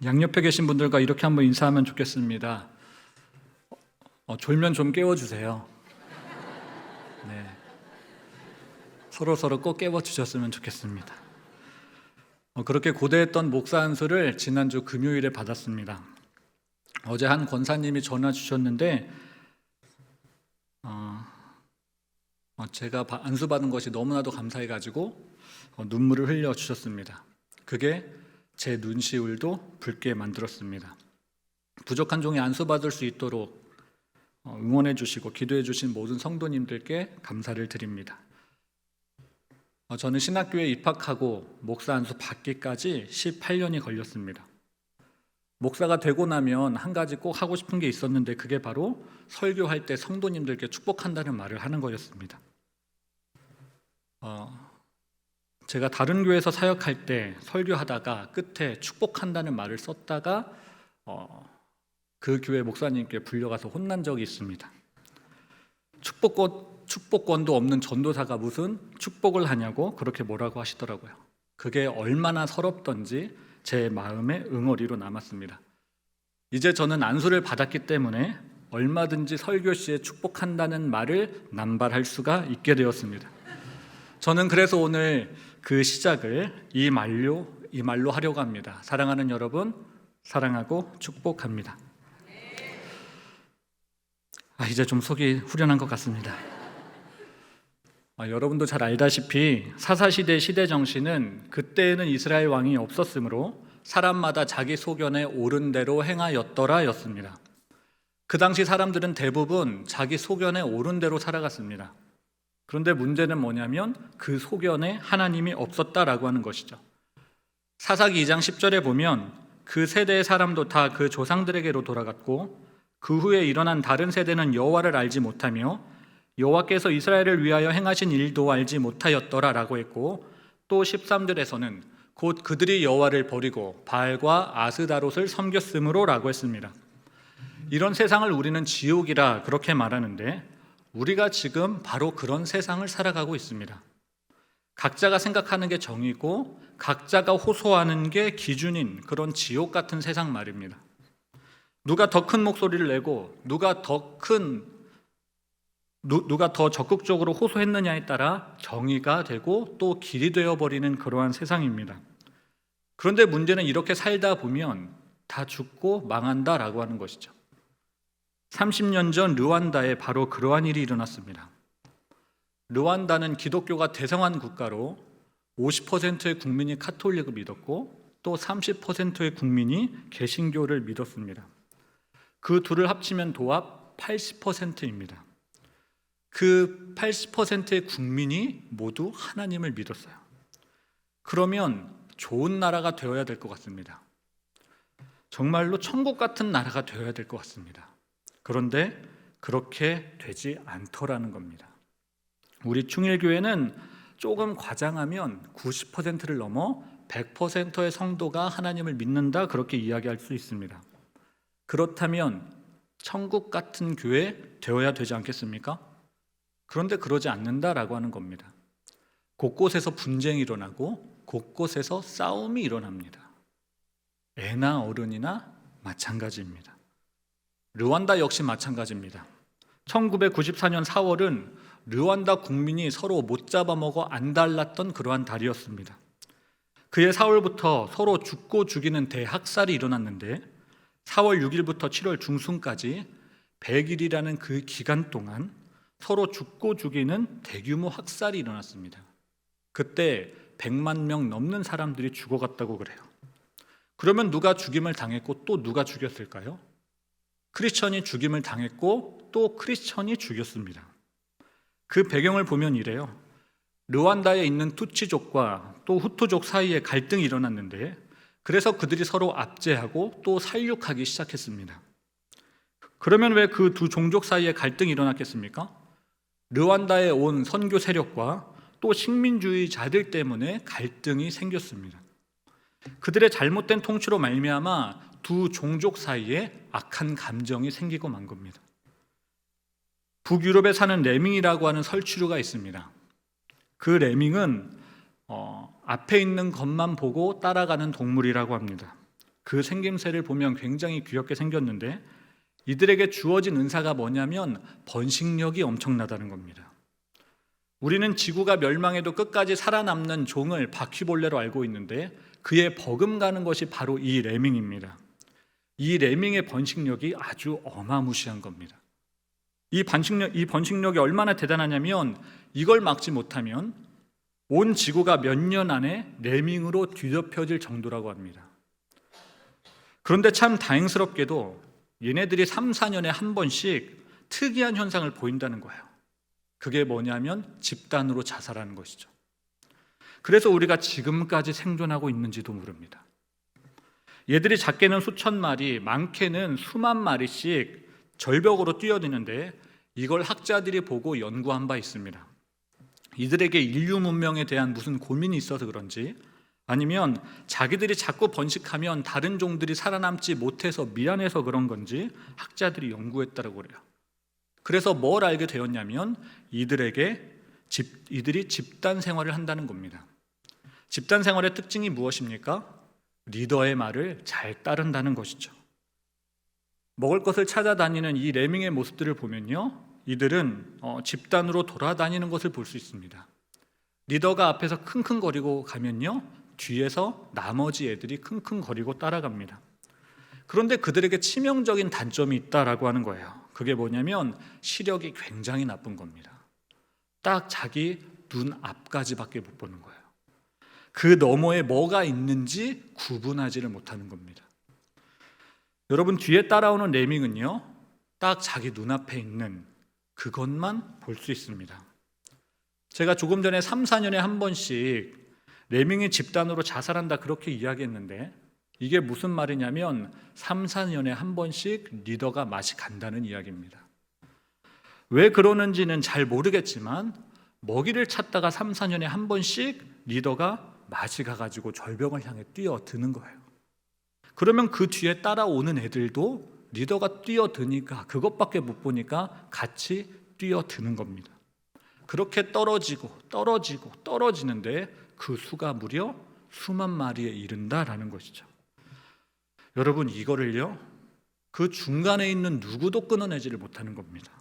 양옆에 계신 분들과 이렇게 한번 인사하면 좋겠습니다. 졸면 좀 깨워주세요. 네. 서로 꼭 깨워주셨으면 좋겠습니다. 그렇게 고대했던 목사 안수를 지난주 금요일에 받았습니다. 어제 한 권사님이 전화 주셨는데 제가 안수 받은 것이 너무나도 감사해가지고 눈물을 흘려 주셨습니다. 그게 제 눈시울도 붉게 만들었습니다. 부족한 종이 안수받을 수 있도록 응원해 주시고 기도해 주신 모든 성도님들께 감사를 드립니다. 저는 신학교에 입학하고 목사 안수 받기까지 18년이 걸렸습니다. 목사가 되고 나면 한 가지 꼭 하고 싶은 게 있었는데 그게 바로 설교할 때 성도님들께 축복한다는 말을 하는 거였습니다. 제가 다른 교회에서 사역할 때 설교하다가 끝에 축복한다는 말을 썼다가 그 교회 목사님께 불려가서 혼난 적이 있습니다. 축복권도 없는 전도사가 무슨 축복을 하냐고 그렇게 뭐라고 하시더라고요. 그게 얼마나 서럽던지 제 마음에 응어리로 남았습니다. 이제 저는 안수를 받았기 때문에 얼마든지 설교 시에 축복한다는 말을 남발할 수가 있게 되었습니다. 저는 그래서 오늘 그 시작을 이 말로 하려고 합니다. 사랑하는 여러분, 사랑하고 축복합니다. 이제 좀 속이 후련한 것 같습니다. 여러분도 잘 알다시피 사사시대 시대 정신은 그때에는 이스라엘 왕이 없었으므로 사람마다 자기 소견에 옳은 대로 행하였더라 였습니다. 그 당시 사람들은 대부분 자기 소견에 옳은 대로 살아갔습니다. 그런데 문제는 뭐냐면 그 소견에 하나님이 없었다라고 하는 것이죠. 사사기 2장 10절에 보면 그 세대의 사람도 다 그 조상들에게로 돌아갔고 그 후에 일어난 다른 세대는 여호와를 알지 못하며 여호와께서 이스라엘을 위하여 행하신 일도 알지 못하였더라라고 했고, 또 13절에서는 곧 그들이 여호와를 버리고 바알과 아스다롯을 섬겼으므로라고 했습니다. 이런 세상을 우리는 지옥이라 그렇게 말하는데 우리가 지금 바로 그런 세상을 살아가고 있습니다. 각자가 생각하는 게 정이고 각자가 호소하는 게 기준인 그런 지옥 같은 세상 말입니다. 누가 더 큰 목소리를 내고 누가 더 적극적으로 호소했느냐에 따라 정의가 되고 또 길이 되어버리는 그러한 세상입니다. 그런데 문제는 이렇게 살다 보면 다 죽고 망한다라고 하는 것이죠. 30년 전 르완다에 바로 그러한 일이 일어났습니다. 르완다는 기독교가 대성한 국가로 50%의 국민이 카톨릭을 믿었고 또 30%의 국민이 개신교를 믿었습니다. 그 둘을 합치면 도합 80%입니다. 그 80%의 국민이 모두 하나님을 믿었어요. 그러면 좋은 나라가 되어야 될 것 같습니다. 정말로 천국 같은 나라가 되어야 될 것 같습니다. 그런데 그렇게 되지 않더라는 겁니다. 우리 충일교회는 조금 과장하면 90%를 넘어 100%의 성도가 하나님을 믿는다 그렇게 이야기할 수 있습니다. 그렇다면 천국 같은 교회 되어야 되지 않겠습니까? 그런데 그러지 않는다라고 하는 겁니다. 곳곳에서 분쟁이 일어나고 곳곳에서 싸움이 일어납니다. 애나 어른이나 마찬가지입니다. 르완다 역시 마찬가지입니다. 1994년 4월은 르완다 국민이 서로 못 잡아먹어 안달났던 그러한 달이었습니다. 그해 4월부터 서로 죽고 죽이는 대학살이 일어났는데 4월 6일부터 7월 중순까지 100일이라는 그 기간 동안 서로 죽고 죽이는 대규모 학살이 일어났습니다. 그때 100만 명 넘는 사람들이 죽어갔다고 그래요. 그러면 누가 죽임을 당했고 또 누가 죽였을까요? 크리스천이 죽임을 당했고 또 크리스천이 죽였습니다. 그 배경을 보면 이래요. 르완다에 있는 투치족과 또 후투족 사이에 갈등이 일어났는데 그래서 그들이 서로 압제하고 또 살육하기 시작했습니다. 그러면 왜 그 두 종족 사이에 갈등이 일어났겠습니까? 르완다에 온 선교 세력과 또 식민주의자들 때문에 갈등이 생겼습니다. 그들의 잘못된 통치로 말미암아 두 종족 사이에 악한 감정이 생기고 만 겁니다. 북유럽에 사는 레밍이라고 하는 설치류가 있습니다. 그 레밍은 앞에 있는 것만 보고 따라가는 동물이라고 합니다. 그 생김새를 보면 굉장히 귀엽게 생겼는데 이들에게 주어진 은사가 뭐냐면 번식력이 엄청나다는 겁니다. 우리는 지구가 멸망해도 끝까지 살아남는 종을 바퀴벌레로 알고 있는데 그의 버금가는 것이 바로 이 레밍입니다. 이 레밍의 번식력이 아주 어마무시한 겁니다. 이 번식력이 얼마나 대단하냐면 이걸 막지 못하면 온 지구가 몇 년 안에 레밍으로 뒤덮여질 정도라고 합니다. 그런데 참 다행스럽게도 얘네들이 3, 4년에 한 번씩 특이한 현상을 보인다는 거예요. 그게 뭐냐면 집단으로 자살하는 것이죠. 그래서 우리가 지금까지 생존하고 있는지도 모릅니다. 얘들이 작게는 수천 마리, 많게는 수만 마리씩 절벽으로 뛰어드는데 이걸 학자들이 보고 연구한 바 있습니다. 이들에게 인류 문명에 대한 무슨 고민이 있어서 그런지 아니면 자기들이 자꾸 번식하면 다른 종들이 살아남지 못해서 미안해서 그런 건지 학자들이 연구했다고 그래요. 그래서 뭘 알게 되었냐면 이들이 집단 생활을 한다는 겁니다. 집단 생활의 특징이 무엇입니까? 리더의 말을 잘 따른다는 것이죠. 먹을 것을 찾아다니는 이 레밍의 모습들을 보면요, 이들은 집단으로 돌아다니는 것을 볼 수 있습니다. 리더가 앞에서 킁킁거리고 가면요, 뒤에서 나머지 애들이 킁킁거리고 따라갑니다. 그런데 그들에게 치명적인 단점이 있다라고 하는 거예요. 그게 뭐냐면 시력이 굉장히 나쁜 겁니다. 딱 자기 눈 앞까지밖에 못 보는 거예요. 그 너머에 뭐가 있는지 구분하지를 못하는 겁니다. 여러분, 뒤에 따라오는 레밍은요, 딱 자기 눈앞에 있는 그것만 볼 수 있습니다. 제가 조금 전에 3, 4년에 한 번씩 레밍이 집단으로 자살한다 그렇게 이야기했는데 이게 무슨 말이냐면 3, 4년에 한 번씩 리더가 맛이 간다는 이야기입니다. 왜 그러는지는 잘 모르겠지만 먹이를 찾다가 3, 4년에 한 번씩 리더가 맛이 가가지고 절벽을 향해 뛰어드는 거예요. 그러면 그 뒤에 따라오는 애들도 리더가 뛰어드니까 그것밖에 못 보니까 같이 뛰어드는 겁니다. 그렇게 떨어지는데 그 수가 무려 수만 마리에 이른다라는 것이죠. 여러분, 이거를요, 그 중간에 있는 누구도 끊어내지를 못하는 겁니다.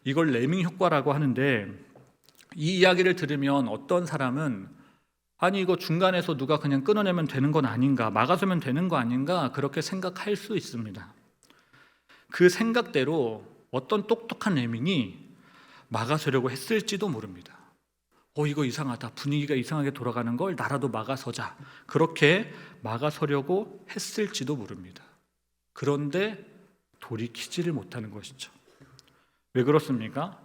이걸 레밍 효과라고 하는데 이 이야기를 들으면 어떤 사람은 아니 이거 중간에서 누가 그냥 끊어내면 되는 건 아닌가, 막아서면 되는 거 아닌가 그렇게 생각할 수 있습니다. 그 생각대로 어떤 똑똑한 레밍이 막아서려고 했을지도 모릅니다. 이거 이상하다, 분위기가 이상하게 돌아가는 걸 나라도 막아서자, 그렇게 막아서려고 했을지도 모릅니다. 그런데 돌이키지를 못하는 것이죠. 왜 그렇습니까?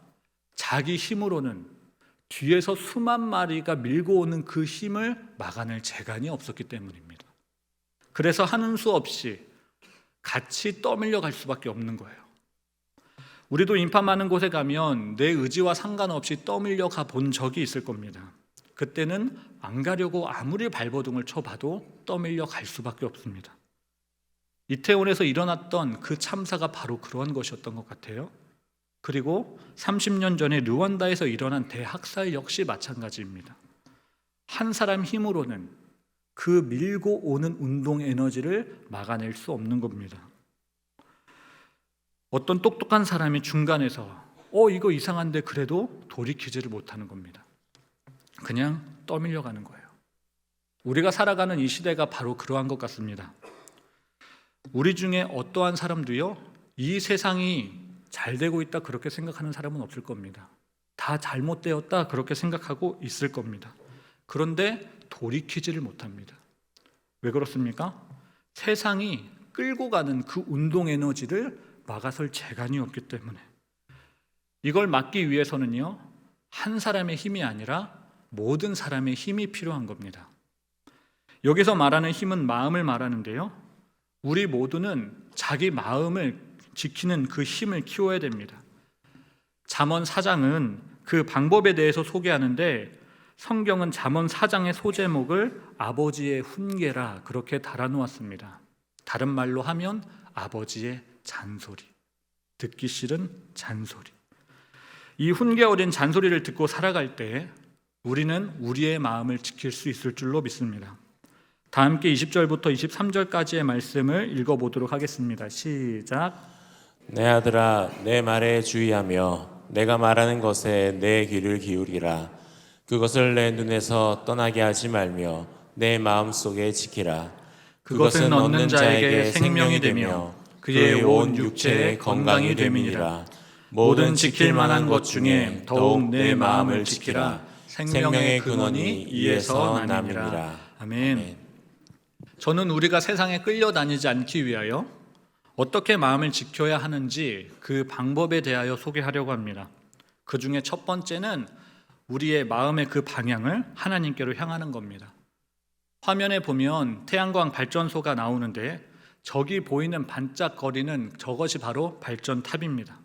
자기 힘으로는 뒤에서 수만 마리가 밀고 오는 그 힘을 막아낼 재간이 없었기 때문입니다. 그래서 하는 수 없이 같이 떠밀려 갈 수밖에 없는 거예요. 우리도 인파 많은 곳에 가면 내 의지와 상관없이 떠밀려 가본 적이 있을 겁니다. 그때는 안 가려고 아무리 발버둥을 쳐봐도 떠밀려 갈 수밖에 없습니다. 이태원에서 일어났던 그 참사가 바로 그러한 것이었던 것 같아요. 그리고 30년 전에 르완다에서 일어난 대학살 역시 마찬가지입니다. 한 사람 힘으로는 그 밀고 오는 운동 에너지를 막아낼 수 없는 겁니다. 어떤 똑똑한 사람이 중간에서 이거 이상한데 그래도 돌이키지를 못하는 겁니다. 그냥 떠밀려가는 거예요. 우리가 살아가는 이 시대가 바로 그러한 것 같습니다. 우리 중에 어떠한 사람도요, 이 세상이 잘 되고 있다 그렇게 생각하는 사람은 없을 겁니다. 다 잘못되었다 그렇게 생각하고 있을 겁니다. 그런데 돌이키지를 못합니다. 왜 그렇습니까? 세상이 끌고 가는 그 운동 에너지를 막아설 재간이 없기 때문에. 이걸 막기 위해서는요, 한 사람의 힘이 아니라 모든 사람의 힘이 필요한 겁니다. 여기서 말하는 힘은 마음을 말하는데요, 우리 모두는 자기 마음을 지키는 그 힘을 키워야 됩니다. 잠언 4장은 그 방법에 대해서 소개하는데 성경은 잠언 4장의 소제목을 아버지의 훈계라 그렇게 달아놓았습니다. 다른 말로 하면 아버지의 잔소리, 듣기 싫은 잔소리. 이 훈계 어린 잔소리를 듣고 살아갈 때 우리는 우리의 마음을 지킬 수 있을 줄로 믿습니다. 다 함께 20절부터 23절까지의 말씀을 읽어보도록 하겠습니다. 시작. 내 아들아, 내 말에 주의하며 내가 말하는 것에 내 귀를 기울이라. 그것을 내 눈에서 떠나게 하지 말며 내 마음속에 지키라. 그것은 얻는 자에게 생명이 되며 그의 온 육체의 건강이 됨이니라. 모든 지킬 만한 것 중에 더욱 내 마음을 지키라. 생명의 근원이 이에서 나님이라. 아멘. 저는 우리가 세상에 끌려다니지 않기 위하여 어떻게 마음을 지켜야 하는지 그 방법에 대하여 소개하려고 합니다. 그 중에 첫 번째는 우리의 마음의 그 방향을 하나님께로 향하는 겁니다. 화면에 보면 태양광 발전소가 나오는데 저기 보이는 반짝거리는 저것이 바로 발전탑입니다.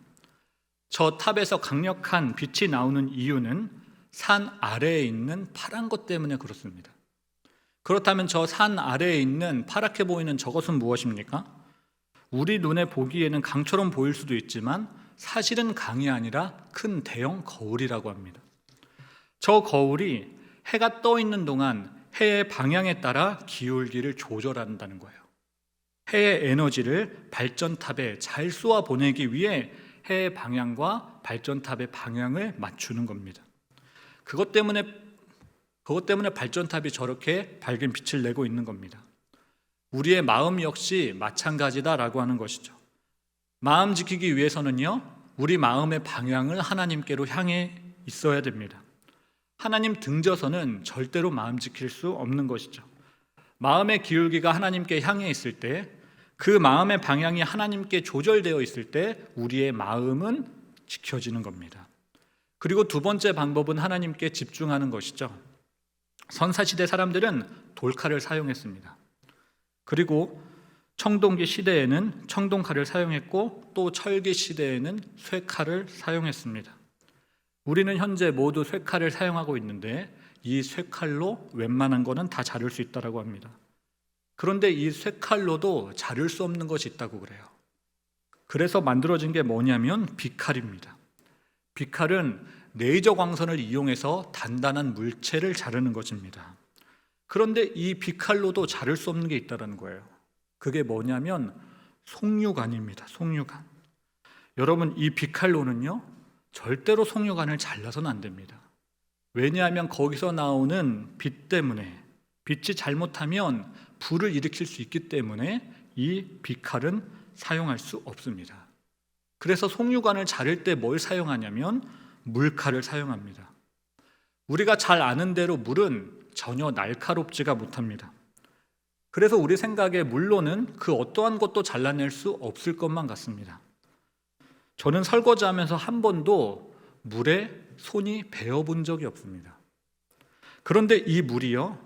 저 탑에서 강력한 빛이 나오는 이유는 산 아래에 있는 파란 것 때문에 그렇습니다. 그렇다면 저 산 아래에 있는 파랗게 보이는 저것은 무엇입니까? 우리 눈에 보기에는 강처럼 보일 수도 있지만 사실은 강이 아니라 큰 대형 거울이라고 합니다. 저 거울이 해가 떠 있는 동안 해의 방향에 따라 기울기를 조절한다는 거예요. 해의 에너지를 발전탑에 잘 쏘아 보내기 위해 해의 방향과 발전탑의 방향을 맞추는 겁니다. 그것 때문에 발전탑이 저렇게 밝은 빛을 내고 있는 겁니다. 우리의 마음 역시 마찬가지다라고 하는 것이죠. 마음 지키기 위해서는요, 우리 마음의 방향을 하나님께로 향해 있어야 됩니다. 하나님 등져서는 절대로 마음 지킬 수 없는 것이죠. 마음의 기울기가 하나님께 향해 있을 때, 그 마음의 방향이 하나님께 조절되어 있을 때 우리의 마음은 지켜지는 겁니다. 그리고 두 번째 방법은 하나님께 집중하는 것이죠. 선사시대 사람들은 돌칼을 사용했습니다. 그리고 청동기 시대에는 청동칼을 사용했고 또 철기 시대에는 쇠칼을 사용했습니다. 우리는 현재 모두 쇠칼을 사용하고 있는데 이 쇠칼로 웬만한 거는 다 자를 수 있다고 합니다. 그런데 이 쇠칼로도 자를 수 없는 것이 있다고 그래요. 그래서 만들어진 게 뭐냐면 비칼입니다. 비칼은 레이저 광선을 이용해서 단단한 물체를 자르는 것입니다. 그런데 이 비칼로도 자를 수 없는 게 있다는 거예요. 그게 뭐냐면 송유관입니다. 송유관. 여러분, 이 비칼로는요 절대로 송유관을 잘라서는 안 됩니다. 왜냐하면 거기서 나오는 빛 때문에, 빛이 잘못하면 불을 일으킬 수 있기 때문에 이 비칼은 사용할 수 없습니다. 그래서 송유관을 자를 때 뭘 사용하냐면 물칼을 사용합니다. 우리가 잘 아는 대로 물은 전혀 날카롭지가 못합니다. 그래서 우리 생각에 물로는 그 어떠한 것도 잘라낼 수 없을 것만 같습니다. 저는 설거지하면서 한 번도 물에 손이 베어본 적이 없습니다. 그런데 이 물이요,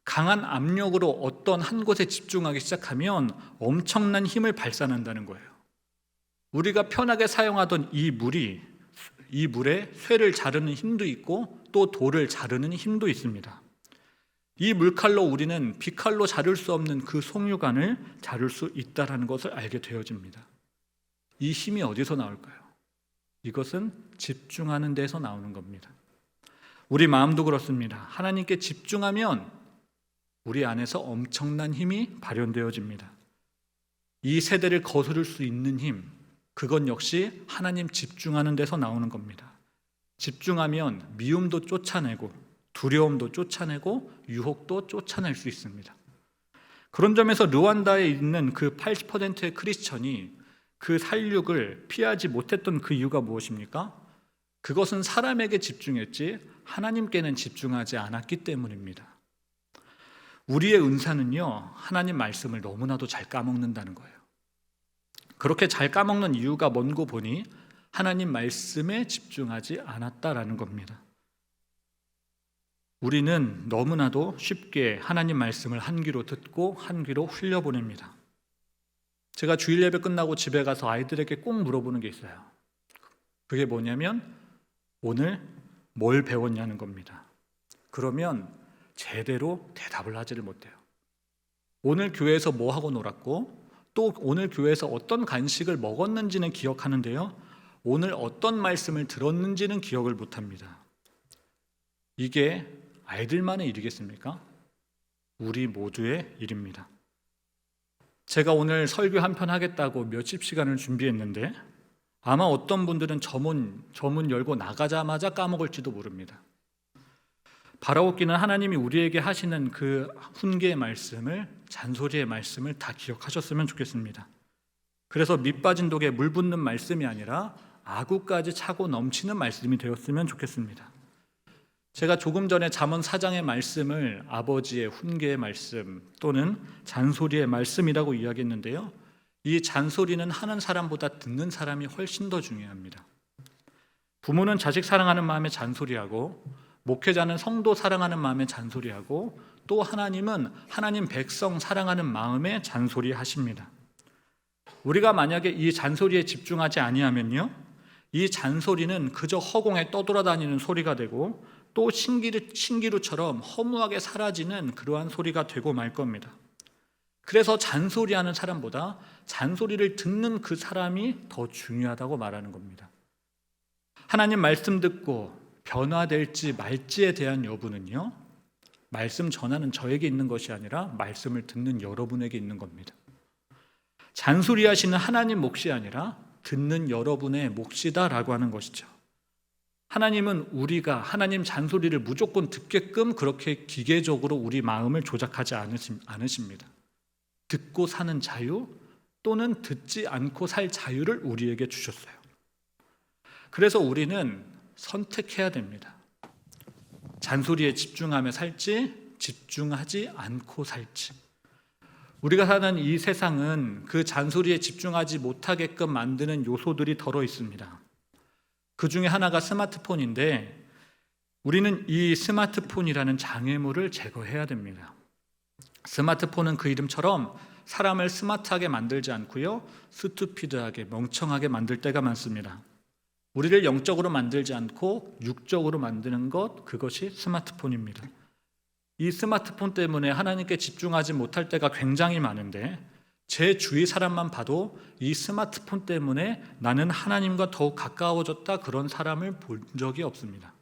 강한 압력으로 어떤 한 곳에 집중하기 시작하면 엄청난 힘을 발산한다는 거예요. 우리가 편하게 사용하던 이 물에 쇠를 자르는 힘도 있고 또 돌을 자르는 힘도 있습니다. 이 물칼로 우리는 비칼로 자를 수 없는 그 송유관을 자를 수 있다는 것을 알게 되어집니다. 이 힘이 어디서 나올까요? 이것은 집중하는 데서 나오는 겁니다. 우리 마음도 그렇습니다. 하나님께 집중하면 우리 안에서 엄청난 힘이 발현되어집니다. 이 세대를 거스를 수 있는 힘, 그건 역시 하나님 집중하는 데서 나오는 겁니다. 집중하면 미움도 쫓아내고 두려움도 쫓아내고 유혹도 쫓아낼 수 있습니다. 그런 점에서 르완다에 있는 그 80%의 크리스천이 그 살육을 피하지 못했던 그 이유가 무엇입니까? 그것은 사람에게 집중했지 하나님께는 집중하지 않았기 때문입니다. 우리의 은사는요, 하나님 말씀을 너무나도 잘 까먹는다는 거예요. 그렇게 잘 까먹는 이유가 뭔고 보니 하나님 말씀에 집중하지 않았다라는 겁니다. 우리는 너무나도 쉽게 하나님 말씀을 한 귀로 듣고 한 귀로 흘려보냅니다. 제가 주일 예배 끝나고 집에 가서 아이들에게 꼭 물어보는 게 있어요. 그게 뭐냐면 오늘 뭘 배웠냐는 겁니다. 그러면 제대로 대답을 하지를 못해요. 오늘 교회에서 뭐 하고 놀았고 또 오늘 교회에서 어떤 간식을 먹었는지는 기억하는데요, 오늘 어떤 말씀을 들었는지는 기억을 못합니다. 이게 아이들만의 일이겠습니까? 우리 모두의 일입니다. 제가 오늘 설교 한 편 하겠다고 몇십 시간을 준비했는데 아마 어떤 분들은 저문 열고 나가자마자 까먹을지도 모릅니다. 바라옵기는 하나님이 우리에게 하시는 그 훈계의 말씀을, 잔소리의 말씀을 다 기억하셨으면 좋겠습니다. 그래서 밑 빠진 독에 물 붓는 말씀이 아니라 아구까지 차고 넘치는 말씀이 되었으면 좋겠습니다. 제가 조금 전에 잠언 4장의 말씀을 아버지의 훈계의 말씀 또는 잔소리의 말씀이라고 이야기했는데요. 이 잔소리는 하는 사람보다 듣는 사람이 훨씬 더 중요합니다. 부모는 자식 사랑하는 마음에 잔소리하고, 목회자는 성도 사랑하는 마음에 잔소리하고, 또 하나님은 하나님 백성 사랑하는 마음에 잔소리하십니다. 우리가 만약에 이 잔소리에 집중하지 아니하면요, 이 잔소리는 그저 허공에 떠돌아다니는 소리가 되고 또 신기루처럼 허무하게 사라지는 그러한 소리가 되고 말 겁니다. 그래서 잔소리하는 사람보다 잔소리를 듣는 그 사람이 더 중요하다고 말하는 겁니다. 하나님 말씀 듣고 변화될지 말지에 대한 여부는요, 말씀 전하는 저에게 있는 것이 아니라 말씀을 듣는 여러분에게 있는 겁니다. 잔소리하시는 하나님 몫이 아니라 듣는 여러분의 몫이다라고 하는 것이죠. 하나님은 우리가 하나님 잔소리를 무조건 듣게끔 그렇게 기계적으로 우리 마음을 조작하지 않으십니다. 듣고 사는 자유 또는 듣지 않고 살 자유를 우리에게 주셨어요. 그래서 우리는 선택해야 됩니다. 잔소리에 집중하며 살지, 집중하지 않고 살지. 우리가 사는 이 세상은 그 잔소리에 집중하지 못하게끔 만드는 요소들이 덜어 있습니다. 그 중에 하나가 스마트폰인데 우리는 이 스마트폰이라는 장애물을 제거해야 됩니다. 스마트폰은 그 이름처럼 사람을 스마트하게 만들지 않고요, 스투피드하게, 멍청하게 만들 때가 많습니다. 우리를 영적으로 만들지 않고 육적으로 만드는 것, 그것이 스마트폰입니다. 이 스마트폰 때문에 하나님께 집중하지 못할 때가 굉장히 많은데 제 주위 사람만 봐도 이 스마트폰 때문에 나는 하나님과 더욱 가까워졌다, 그런 사람을 본 적이 없습니다.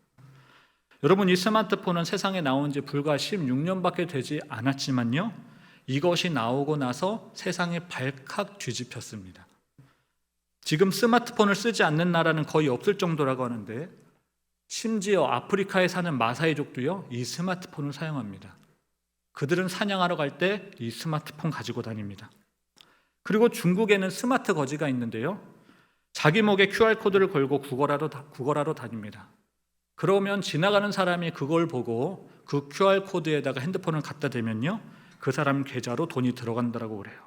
여러분, 이 스마트폰은 세상에 나온 지 불과 16년밖에 되지 않았지만요, 이것이 나오고 나서 세상에 발칵 뒤집혔습니다. 지금 스마트폰을 쓰지 않는 나라는 거의 없을 정도라고 하는데 심지어 아프리카에 사는 마사이족도요, 이 스마트폰을 사용합니다. 그들은 사냥하러 갈 때 이 스마트폰 가지고 다닙니다. 그리고 중국에는 스마트 거지가 있는데요, 자기 목에 QR코드를 걸고 구걸하러 다닙니다. 그러면 지나가는 사람이 그걸 보고 그 QR코드에다가 핸드폰을 갖다 대면요, 그 사람 계좌로 돈이 들어간다고 그래요.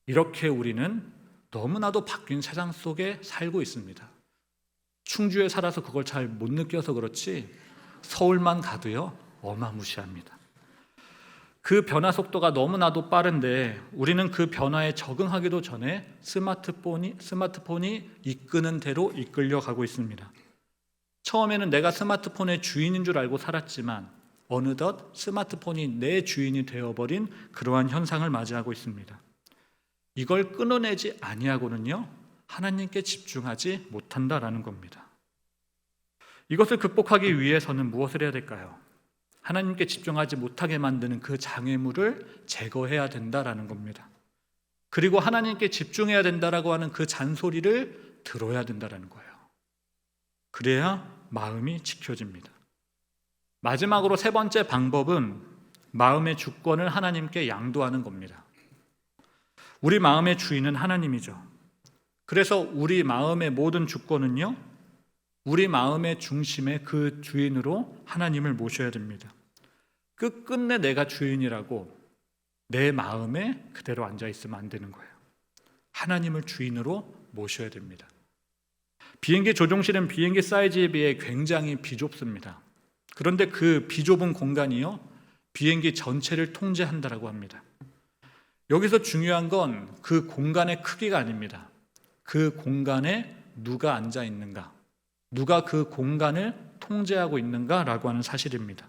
이렇게 우리는 너무나도 바뀐 세상 속에 살고 있습니다. 충주에 살아서 그걸 잘 못 느껴서 그렇지 서울만 가도요, 어마무시합니다. 그 변화 속도가 너무나도 빠른데 우리는 그 변화에 적응하기도 전에 스마트폰이 이끄는 대로 이끌려가고 있습니다. 처음에는 내가 스마트폰의 주인인 줄 알고 살았지만 어느덧 스마트폰이 내 주인이 되어버린 그러한 현상을 맞이하고 있습니다. 이걸 끊어내지 아니하고는요, 하나님께 집중하지 못한다라는 겁니다. 이것을 극복하기 위해서는 무엇을 해야 될까요? 하나님께 집중하지 못하게 만드는 그 장애물을 제거해야 된다라는 겁니다. 그리고 하나님께 집중해야 된다라고 하는 그 잔소리를 들어야 된다라는 거예요. 그래야 마음이 지켜집니다. 마지막으로 세 번째 방법은 마음의 주권을 하나님께 양도하는 겁니다. 우리 마음의 주인은 하나님이죠. 그래서 우리 마음의 모든 주권은요, 우리 마음의 중심에 그 주인으로 하나님을 모셔야 됩니다. 끝끝내 내가 주인이라고 내 마음에 그대로 앉아있으면 안 되는 거예요. 하나님을 주인으로 모셔야 됩니다. 비행기 조종실은 비행기 사이즈에 비해 굉장히 비좁습니다. 그런데 그 비좁은 공간이요, 비행기 전체를 통제한다라고 합니다. 여기서 중요한 건 그 공간의 크기가 아닙니다. 그 공간에 누가 앉아 있는가, 누가 그 공간을 통제하고 있는가라고 하는 사실입니다.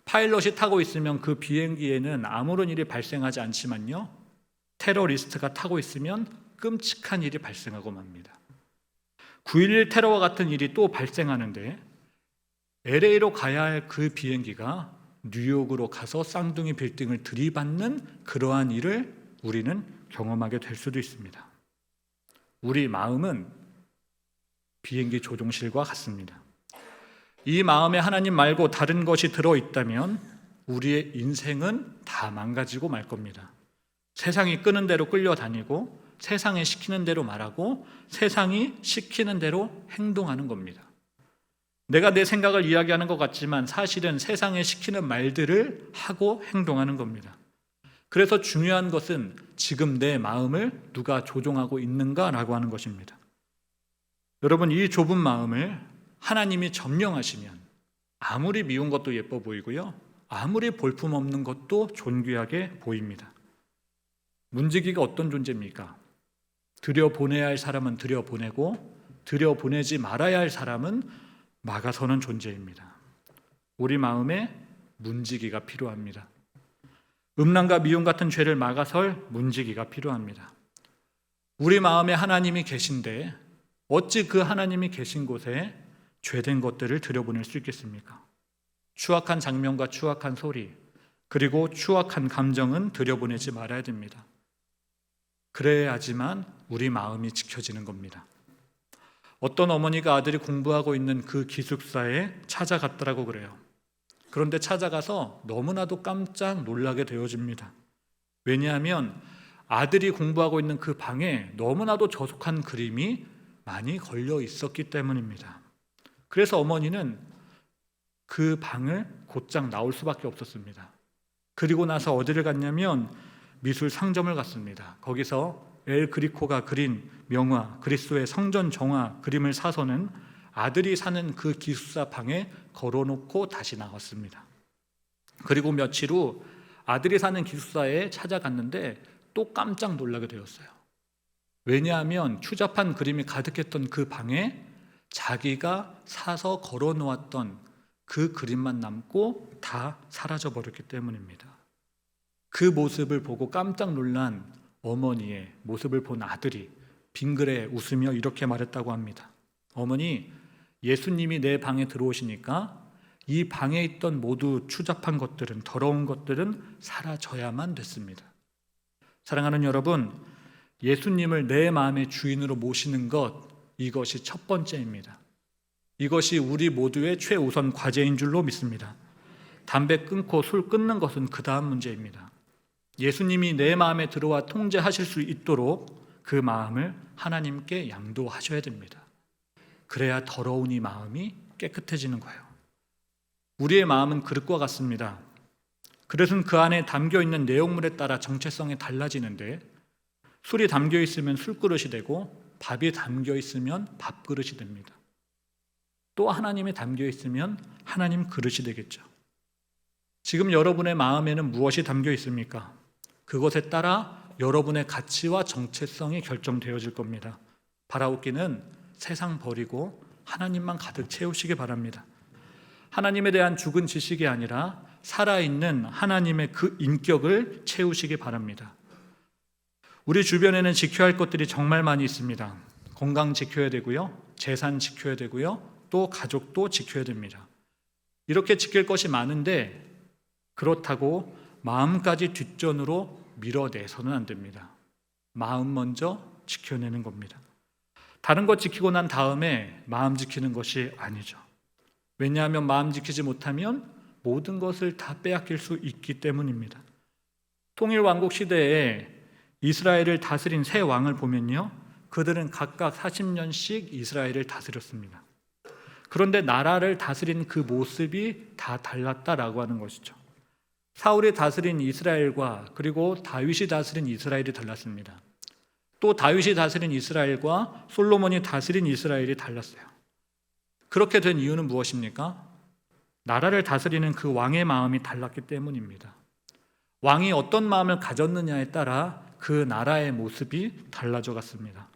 파일럿이 타고 있으면 그 비행기에는 아무런 일이 발생하지 않지만요, 테러리스트가 타고 있으면 끔찍한 일이 발생하고 맙니다. 9.11 테러와 같은 일이 또 발생하는데 LA로 가야 할 그 비행기가 뉴욕으로 가서 쌍둥이 빌딩을 들이받는 그러한 일을 우리는 경험하게 될 수도 있습니다. 우리 마음은 비행기 조종실과 같습니다. 이 마음에 하나님 말고 다른 것이 들어있다면 우리의 인생은 다 망가지고 말 겁니다. 세상이 끄는 대로 끌려다니고 세상이 시키는 대로 말하고 세상이 시키는 대로 행동하는 겁니다. 내가 내 생각을 이야기하는 것 같지만 사실은 세상에 시키는 말들을 하고 행동하는 겁니다. 그래서 중요한 것은 지금 내 마음을 누가 조종하고 있는가라고 하는 것입니다. 여러분, 이 좁은 마음을 하나님이 점령하시면 아무리 미운 것도 예뻐 보이고요, 아무리 볼품없는 것도 존귀하게 보입니다. 문지기가 어떤 존재입니까? 들여보내야 할 사람은 들여보내고 들여보내지 말아야 할 사람은 막아서는 존재입니다. 우리 마음에 문지기가 필요합니다. 음란과 미움 같은 죄를 막아설 문지기가 필요합니다. 우리 마음에 하나님이 계신데 어찌 그 하나님이 계신 곳에 죄된 것들을 들여보낼 수 있겠습니까? 추악한 장면과 추악한 소리, 그리고 추악한 감정은 들여보내지 말아야 됩니다. 그래야지만 우리 마음이 지켜지는 겁니다. 어떤 어머니가 아들이 공부하고 있는 그 기숙사에 찾아갔더라고 그래요. 그런데 찾아가서 너무나도 깜짝 놀라게 되어집니다. 왜냐하면 아들이 공부하고 있는 그 방에 너무나도 저속한 그림이 많이 걸려 있었기 때문입니다. 그래서 어머니는 그 방을 곧장 나올 수밖에 없었습니다. 그리고 나서 어디를 갔냐면 미술 상점을 갔습니다. 거기서 엘 그리코가 그린 명화, 그리스도의 성전 정화 그림을 사서는 아들이 사는 그 기숙사 방에 걸어놓고 다시 나왔습니다. 그리고 며칠 후 아들이 사는 기숙사에 찾아갔는데 또 깜짝 놀라게 되었어요. 왜냐하면 추잡한 그림이 가득했던 그 방에 자기가 사서 걸어놓았던 그 그림만 남고 다 사라져버렸기 때문입니다. 그 모습을 보고 깜짝 놀란 어머니의 모습을 본 아들이 빙그레 웃으며 이렇게 말했다고 합니다. 어머니, 예수님이 내 방에 들어오시니까 이 방에 있던 모두 추잡한 것들은, 더러운 것들은 사라져야만 됐습니다. 사랑하는 여러분, 예수님을 내 마음의 주인으로 모시는 것, 이것이 첫 번째입니다. 이것이 우리 모두의 최우선 과제인 줄로 믿습니다. 담배 끊고 술 끊는 것은 그 다음 문제입니다. 예수님이 내 마음에 들어와 통제하실 수 있도록 그 마음을 하나님께 양도하셔야 됩니다. 그래야 더러운 이 마음이 깨끗해지는 거예요. 우리의 마음은 그릇과 같습니다. 그릇은 그 안에 담겨있는 내용물에 따라 정체성이 달라지는데 술이 담겨있으면 술그릇이 되고 밥이 담겨있으면 밥그릇이 됩니다. 또 하나님이 담겨있으면 하나님 그릇이 되겠죠. 지금 여러분의 마음에는 무엇이 담겨 있습니까? 그것에 따라 여러분의 가치와 정체성이 결정되어질 겁니다. 바라옵기는 세상 버리고 하나님만 가득 채우시기 바랍니다. 하나님에 대한 죽은 지식이 아니라 살아있는 하나님의 그 인격을 채우시기 바랍니다. 우리 주변에는 지켜야 할 것들이 정말 많이 있습니다. 건강 지켜야 되고요, 재산 지켜야 되고요, 또 가족도 지켜야 됩니다. 이렇게 지킬 것이 많은데 그렇다고 마음까지 뒷전으로 밀어내서는 안 됩니다. 마음 먼저 지켜내는 겁니다. 다른 것 지키고 난 다음에 마음 지키는 것이 아니죠. 왜냐하면 마음 지키지 못하면 모든 것을 다 빼앗길 수 있기 때문입니다. 통일왕국 시대에 이스라엘을 다스린 세 왕을 보면요, 그들은 각각 40년씩 이스라엘을 다스렸습니다. 그런데 나라를 다스린 그 모습이 다 달랐다라고 하는 것이죠. 사울이 다스린 이스라엘과 그리고 다윗이 다스린 이스라엘이 달랐습니다. 또 다윗이 다스린 이스라엘과 솔로몬이 다스린 이스라엘이 달랐어요. 그렇게 된 이유는 무엇입니까? 나라를 다스리는 그 왕의 마음이 달랐기 때문입니다. 왕이 어떤 마음을 가졌느냐에 따라 그 나라의 모습이 달라져 갔습니다.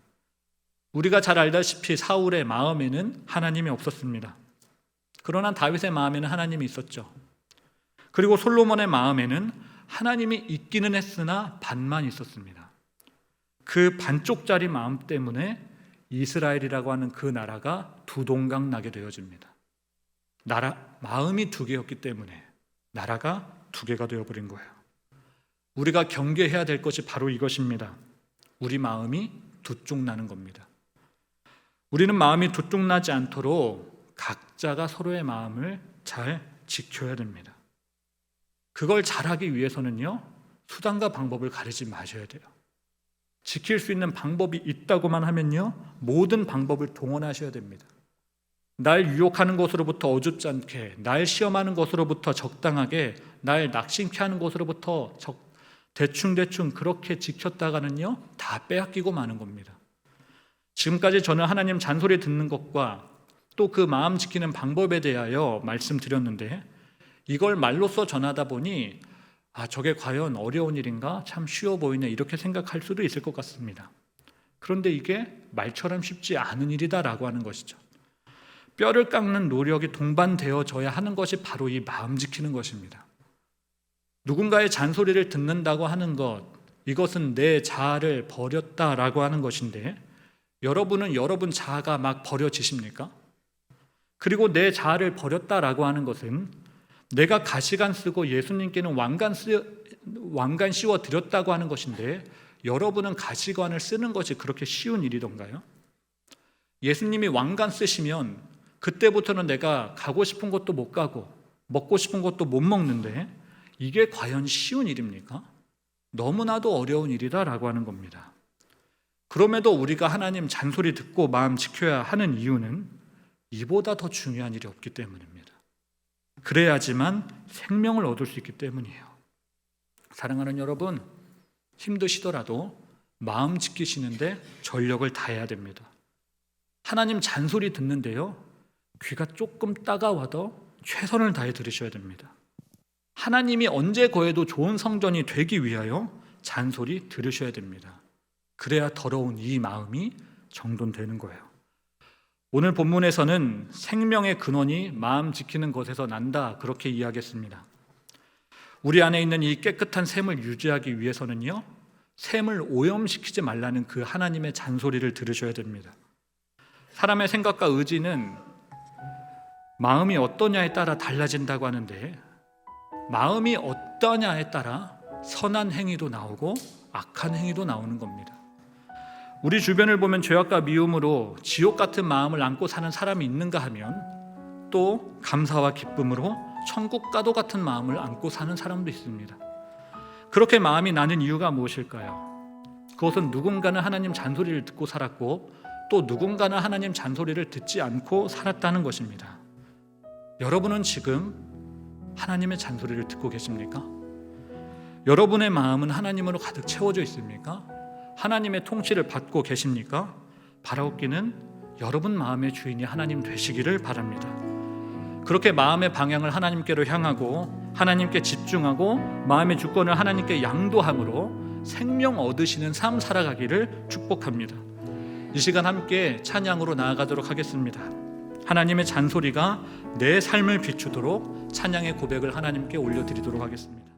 우리가 잘 알다시피 사울의 마음에는 하나님이 없었습니다. 그러나 다윗의 마음에는 하나님이 있었죠. 그리고 솔로몬의 마음에는 하나님이 있기는 했으나 반만 있었습니다. 그 반쪽짜리 마음 때문에 이스라엘이라고 하는 그 나라가 두 동강 나게 되어집니다. 마음이 두 개였기 때문에 나라가 두 개가 되어버린 거예요. 우리가 경계해야 될 것이 바로 이것입니다. 우리 마음이 두 쪽 나는 겁니다. 우리는 마음이 두 쪽 나지 않도록 각자가 서로의 마음을 잘 지켜야 됩니다. 그걸 잘하기 위해서는요, 수단과 방법을 가리지 마셔야 돼요. 지킬 수 있는 방법이 있다고만 하면요, 모든 방법을 동원하셔야 됩니다. 날 유혹하는 것으로부터 어줍지 않게, 날 시험하는 것으로부터 적당하게, 날 낙심케 하는 것으로부터 대충 그렇게 지켰다가는요, 다 빼앗기고 마는 겁니다. 지금까지 저는 하나님 잔소리 듣는 것과 또 그 마음 지키는 방법에 대하여 말씀드렸는데, 이걸 말로써 전하다 보니 저게 과연 어려운 일인가? 참 쉬워 보이네, 이렇게 생각할 수도 있을 것 같습니다. 그런데 이게 말처럼 쉽지 않은 일이다라고 하는 것이죠. 뼈를 깎는 노력이 동반되어져야 하는 것이 바로 이 마음 지키는 것입니다. 누군가의 잔소리를 듣는다고 하는 것, 이것은 내 자아를 버렸다라고 하는 것인데, 여러분은 여러분 자아가 막 버려지십니까? 그리고 내 자아를 버렸다라고 하는 것은 내가 가시관 쓰고 예수님께는 왕관 씌워 드렸다고 하는 것인데, 여러분은 가시관을 쓰는 것이 그렇게 쉬운 일이던가요? 예수님이 왕관 쓰시면 그때부터는 내가 가고 싶은 곳도 못 가고 먹고 싶은 것도 못 먹는데, 이게 과연 쉬운 일입니까? 너무나도 어려운 일이다라고 하는 겁니다. 그럼에도 우리가 하나님 잔소리 듣고 마음 지켜야 하는 이유는 이보다 더 중요한 일이 없기 때문입니다. 그래야지만 생명을 얻을 수 있기 때문이에요. 사랑하는 여러분, 힘드시더라도 마음 지키시는데 전력을 다해야 됩니다. 하나님 잔소리 듣는데요, 귀가 조금 따가워도 최선을 다해 들으셔야 됩니다. 하나님이 언제 거해도 좋은 성전이 되기 위하여 잔소리 들으셔야 됩니다. 그래야 더러운 이 마음이 정돈되는 거예요. 오늘 본문에서는 생명의 근원이 마음 지키는 것에서 난다, 그렇게 이야기했습니다. 우리 안에 있는 이 깨끗한 샘을 유지하기 위해서는요, 샘을 오염시키지 말라는 그 하나님의 잔소리를 들으셔야 됩니다. 사람의 생각과 의지는 마음이 어떠냐에 따라 달라진다고 하는데, 마음이 어떠냐에 따라 선한 행위도 나오고 악한 행위도 나오는 겁니다. 우리 주변을 보면 죄악과 미움으로 지옥 같은 마음을 안고 사는 사람이 있는가 하면, 또 감사와 기쁨으로 천국과도 같은 마음을 안고 사는 사람도 있습니다. 그렇게 마음이 나는 이유가 무엇일까요? 그것은 누군가는 하나님 잔소리를 듣고 살았고, 또 누군가는 하나님 잔소리를 듣지 않고 살았다는 것입니다. 여러분은 지금 하나님의 잔소리를 듣고 계십니까? 여러분의 마음은 하나님으로 가득 채워져 있습니까? 하나님의 통치를 받고 계십니까? 바라옵기는 여러분 마음의 주인이 하나님 되시기를 바랍니다. 그렇게 마음의 방향을 하나님께로 향하고 하나님께 집중하고 마음의 주권을 하나님께 양도함으로 생명 얻으시는 삶 살아가기를 축복합니다. 이 시간 함께 찬양으로 나아가도록 하겠습니다. 하나님의 잔소리가 내 삶을 비추도록 찬양의 고백을 하나님께 올려드리도록 하겠습니다.